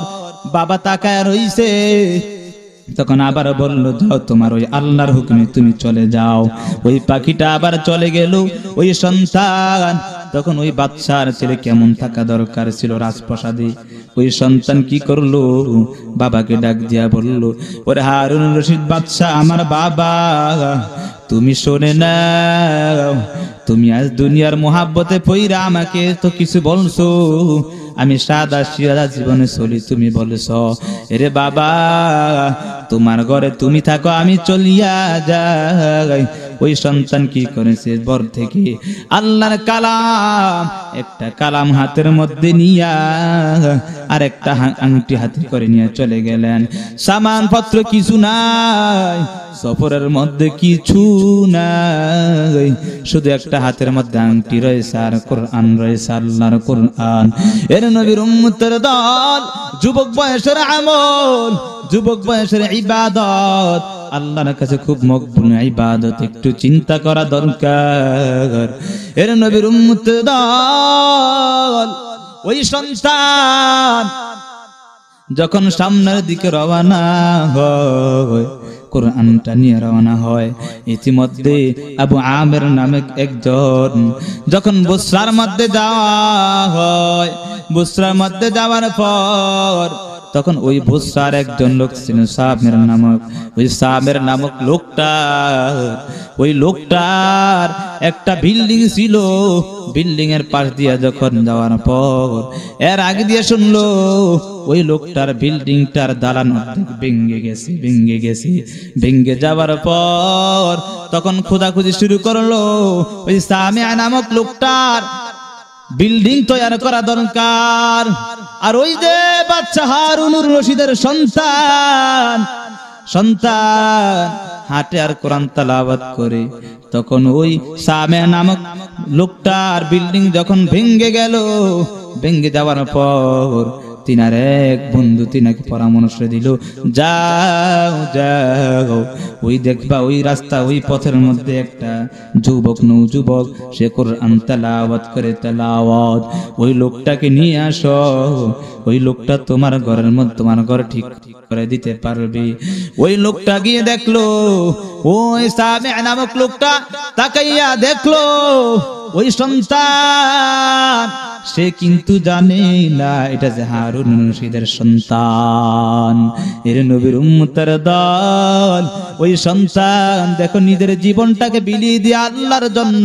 বাবা তাকায় রইছে। তখন আবার বলল, যাও তোমার ওই আল্লাহর হুকুমে তুমি চলে যাও। ওই পাখিটা আবার চলে গেল। ওই সন্তান তখন ওই বাদশার ছেলে কেমন থাকা দরকার ছিল রাজপ্রাসাদে। ওই সন্তান কি করলো, বাবাকে ডাক দিয়া বলল, ওরে হারুন রশিদ বাদশাহ, আমার বাবা তুমি শোনে না, তুমি আজ দুনিয়ার মোহাব্বতে পইরা আমাকে তো কিছু বলছো, আমি সাদা সিধা জীবনে চলি, তুমি বলছো এরে বাবা তোমার ঘরে তুমি থাকো, আমি চলিয়া যাই। ওই সন্তান কি করেছে, বর থেকে আল্লাহর কালাম, একটা কালাম হাতের মধ্যে নিয়া আর একটা আংটি হাতে করে নিয়ে চলে গেলেন। সামান পত্র কিছু নাই, সফরের মধ্যে কিছু নাই, শুধু একটা হাতের মধ্যে আংটি রয়েছে আর কোরআন রয়েছে, আল্লাহর কোরআন। এর নবীর উম্মতের দল, যুবক বয়সের আমল, যুবক বয়সের ইবাদত, আল্লাহর কাছে খুব মকবুল ইবাদত, একটু চিন্তা করা দরকার। এর নবীর উম্মতের দল, ওই সন্তান যখন সামনের দিকে রওনা হয়, কোরআনটা নিয়ে রওনা হয়। ইতিমধ্যে আবু আমের নামে একজন যখন বুসরার মধ্যে যাওয়া হয়, বুসরার মধ্যে যাওয়ার পর তখন ওই বুসরার একজন লোক ছিল সামের নামক, ওই সামের নামক লোকটা, ওই লোকটার একটা বিল্ডিং ছিল, বিল্ডিং এর পাশ দিয়ে যখন যাওয়ার পর এর আগে দিয়ে শুনলো ওই লোকটার বিল্ডিংটার দালান ভেঙে গেছে, ভেঙে গেছে। ভেঙে যাওয়ার পর তখন খোঁজাখুঁজি শুরু করলো, ওই সামিয়া নামক লোকটার বিল্ডিং তৈরি করা দরকার। আর ওই যে বাচ্চা হারুনুর রশিদের সন্তান হাটে আর কোরআন তেলাওয়াত করে, তখন ওই সামিয়া নামক লোকটার বিল্ডিং যখন ভেঙে গেল, ভেঙে যাওয়ার পর তিনার এক বন্ধু তিনাকে পরামর্শ দিল, যাও যাও, ওই দেখবা ওই রাস্তা ওই পথের মধ্যে একটা যুবক নৌযুবক, সে কোরআন তেলাওয়াত করে, তেলাওয়াত, ওই লোকটাকে নিয়ে আসো, ওই লোকটা তোমার ঘরের মধ্যে তোমার ঘর ঠিক করে দিতে পারবে। ওই লোকটা গিয়ে দেখলো, ওই সামিয়া নামক লোকটা তাকাইয়া দেখলো ওই সন্তান, সে কিন্তু জানে না এটা যে হারুন রশিদের সন্তান। এর নবীর উম্মতের দল, ওই সন্তান দেখো নিজের জীবনটাকে বিলিয়ে দিয়ে আল্লাহর জন্য,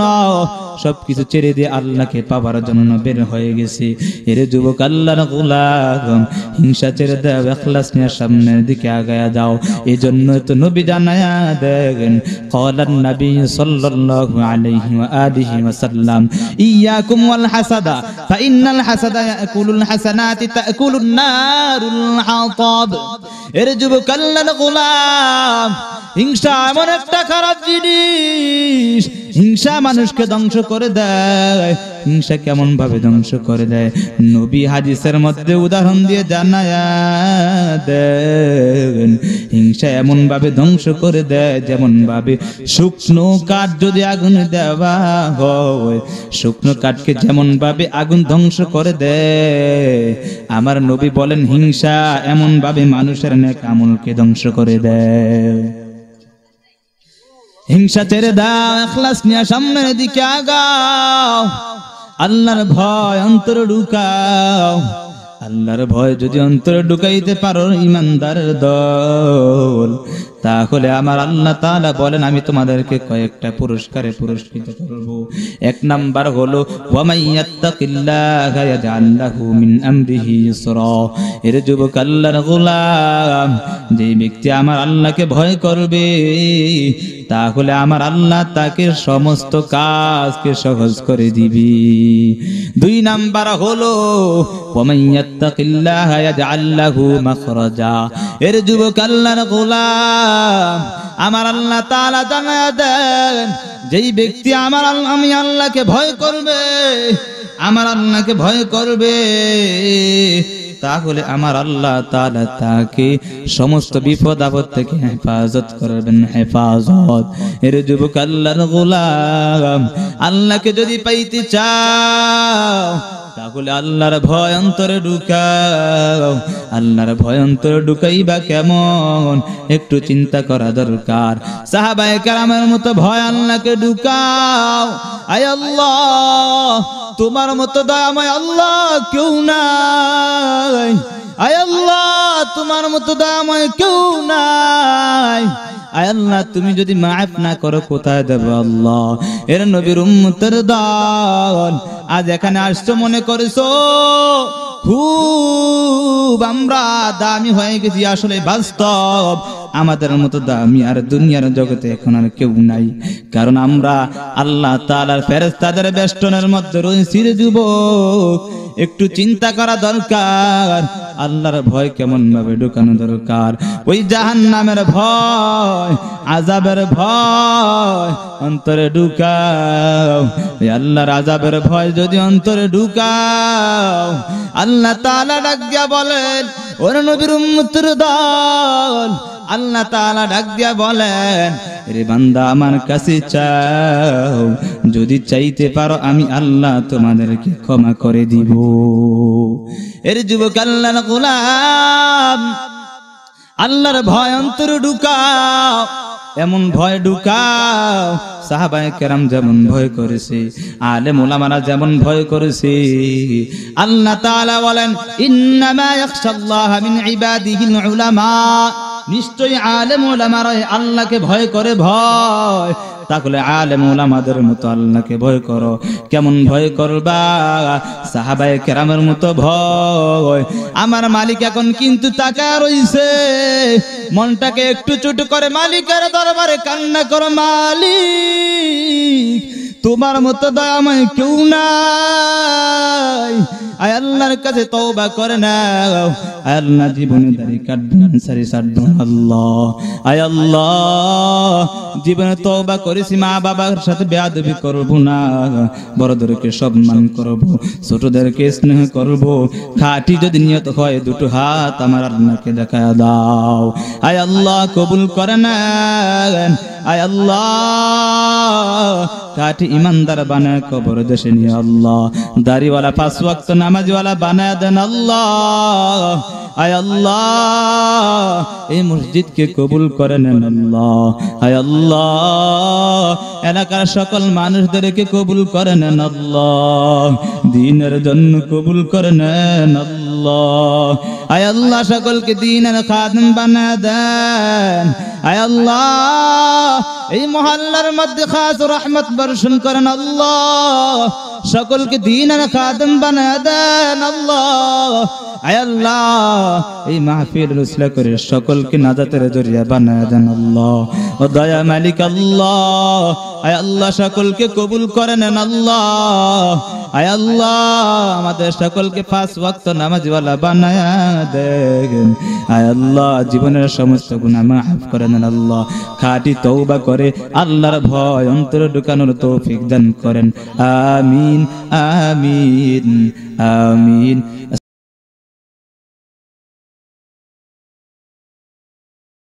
সবকিছু ছেড়ে দিয়ে আল্লাহকে পাওয়ার জন্য বের হয়ে গেছে। এর যুবক আল্লাহর গোলাম, হিংসা ছেড়ে দাও, ইখলাস নিয়ে সামনের দিকে আগায়া যাও। এই জন্য তো নবী জানায়া দেন, ক্বালান নবী সাল্লাল্লাহু আলাইহি ওয়া আলিহি ওয়া সাল্লাম, ইয়াকুম ওয়াল হাসাদা ফাইন্নাল হাসাদা ইয়াকুলুল হাসানাতি তাকুলুন নারুল হাতাব। এর যুবক আল্লাহর গোলাম, হিংসা এমন একটা খারাপ জিনিস, হিংসা মানুষকে ধ্বংস করে দেয়। হিংসা কেমন ভাবে ধ্বংস করে দেয়, নবী হাদিসের মধ্যে উদাহরণ দিয়ে জানায়া দেন। হিংসা এমন ভাবে ধ্বংস করে দেয় যেমন ভাবে শুকনো কাঠ যদি আগুনে দেওয়া হয়, শুকনো কাঠকে যেমন ভাবে আগুন ধ্বংস করে দেয়, আমার নবী বলেন হিংসা এমন ভাবে মানুষের নেক আমলকে ধ্বংস করে দেয়। হিংসা ছেড়ে দাও, ইখলাস নিয়ে সামনের দিকে আগাও, আল্লাহর ভয় অন্তরে ঢুকাও। আল্লাহর ভয় যদি অন্তরে ঢুকাইতে পারো ইমানদারের দল, তাহলে আমার আল্লাহ তাআলা বলেন আমি তোমাদেরকে কয়েকটা পুরস্কারে পুরস্কৃত করব। এক নাম্বার হলো ওয়া মাইয়াত্তাকিল্লাহা ইয়াজআল লাহু মিন আমরিহি ইসরা। এর যুবক আল্লাহর গোলাম, যে ব্যক্তি আমার আল্লাহকে ভয় করবে, তাহলে আমার আল্লাহ তাকে সমস্ত কাজকে সহজ করে দিবে। দুই নাম্বার হলো ওয়া মাইয়াত্তাকিল্লাহা ইয়াজআল লাহু মাখরাজা। এর যুবক আল্লাহর গোলাম, আমার আল্লাহ তাআলা জানায়া দেন, যেই ব্যক্তি আমি আল্লাহকে ভয় করবে, আমার আল্লাহকে ভয় করবে, তাহলে আমার আল্লাহ তাআলা তাকে সমস্ত বিপদ আপদ থেকে হেফাজত করবেন, হেফাজত। এর যুবক আল্লাহর গোলাম, আল্লাহকে যদি পাইতে চাও তাহলে আল্লাহর ভয় অন্তরে ঢুকাও। আল্লাহর ভয় অন্তরে ঢুকাইবা কেমন একটু চিন্তা করা দরকার। সাহাবায়ে কেরামের মতো ভয় আল্লাহকে ঢুকাও। আয় আল্লাহ, তোমার মতো দয়াময় আল্লাহ কেউ নাই। আয় আল্লাহ, তোমার মতো দয়াময় কেউ নাই। আয় আল্লাহ, তুমি যদি মাফ না করো কোথায় দেব আল্লাহ? এর নবীর উম্মতের দল আজ এখানে আসছো, মনে করেছো খুব আমরা দামি হয়ে গেছি। আসলে বাস্তব আমাদের মতো দামি আর দুনিয়ার জগতে এখন আর কেউ নাই। কারণ আমরা আল্লাহ তাআলার ফেরেশতাদের বেষ্টনের মধ্যে রয়েছি রে যুবক। একটু চিন্তা করা দরকার, আল্লাহর ভয় কেমন ভাবে ঢুকানো দরকার। ওই জাহান্নামের ভয়, আযাবের ভয় অন্তরে ঢুকাও। ওই আল্লাহর আযাবের ভয় যদি অন্তরে ঢুকাও, আল্লাহ তাআলা ডাক দিয়া বলেন, ওরে নবীর উম্মতের দল, আল্লাহ তাআলা ডাক দিয়া বলেন, রে বান্দা আমার কাছে চাও, যদি চাইতে পারো আমি আল্লাহ তোমাদেরকে ক্ষমা করে দিব। এর যুবক আল্লাহর গোলাম, আল্লাহর ভয় অন্তরে ঢুকাও, এমন ভয় ঢুকাও সাহাবায়ে কেরাম যেমন ভয় করেছে, আলেম ওলামারা যেমন ভয় করেছে। আল্লাহ তাআলা বলেন, ইন্নামা ইয়াখশাল্লাহা মিন ইবাদিহিল উলামা, নিশ্চয়ই আলেম ওলামারা আল্লাহকে ভয় করে। ভয় তাহলে আলেম ওলামাদের মতো আল্লাহকে ভয় করো। কেমন ভয় করবা? সাহাবায়ে কেরামের মতো ভয়। আমার মালিক এখন কিন্তু তাকায় রইছে, মনটাকে একটু ছোট করে মালিকের দরবারে কান্না করো, মালিক তোমার মতো দয়াময় কেউ নাই। আয় আল্লাহর কাছে তওবা করে নাও। আয় আল্লাহ, জীবনে দাড়ি কাটবেন, সারি ছাড়বেন আল্লাহ। আয় আল্লাহ, জীবনে তওবা করেছি, মা বাবার সাথে বেয়াদবি করব না, বড়দেরকে সম্মান করব, ছোটদেরকে স্নেহ করব। খাঁটি যদি নিয়ত হয় দুটো হাত আমার আল্লাহকে দেখায় দাও। আয় আল্লাহ, কবুল করে নেন। আয় আল্লাহ, খাঁটি ইমানদার বানায় কবর দেশে নিয়ে আল্লাহ, দাড়িওয়ালা 5 ওয়াক্ত নামাজওয়ালা বানায় দেন আল্লাহ। আয় আল্লাহ, এই মসজিদকে কবুল করে নেন আল্লাহ। আয় আল্লাহ, এলাকার সকল মানুষদেরকে কবুল করে নেন আল্লাহ, দ্বীনের জন্য কবুল করে নেন আল্লাহ। আয় আল্লাহ, সকলকে দ্বীনের খাদেম বানায় দেন। আয় আল্লাহ, এই মহল্লার মধ্যে খাস রহমত বর্ষণ করেন আল্লাহ, সকলকে দ্বীনের খাদেম বানায় দেন আল্লাহ। আয় আল্লাহ, এই মাহফিল রুসলা করে সকলকে নাজাতের জরিয়া বানায় দেন আল্লাহ। ও দয়া মালিক আল্লাহ, আয় আল্লাহ, সকলকে কবুল করে নেন আল্লাহ। আয় আল্লাহ, আমাদের সকলকে 5 ওয়াক্ত নামাজওয়ালা বানায় দেন। আয় আল্লাহ, জীবনের সমস্ত গুনাহ মাফ করে নেন আল্লাহ। খাঁটি তওবা করে আল্লাহর ভয় অন্তরে ঢুকানোর তৌফিক দান করেন। আমিন আমিন আমিন।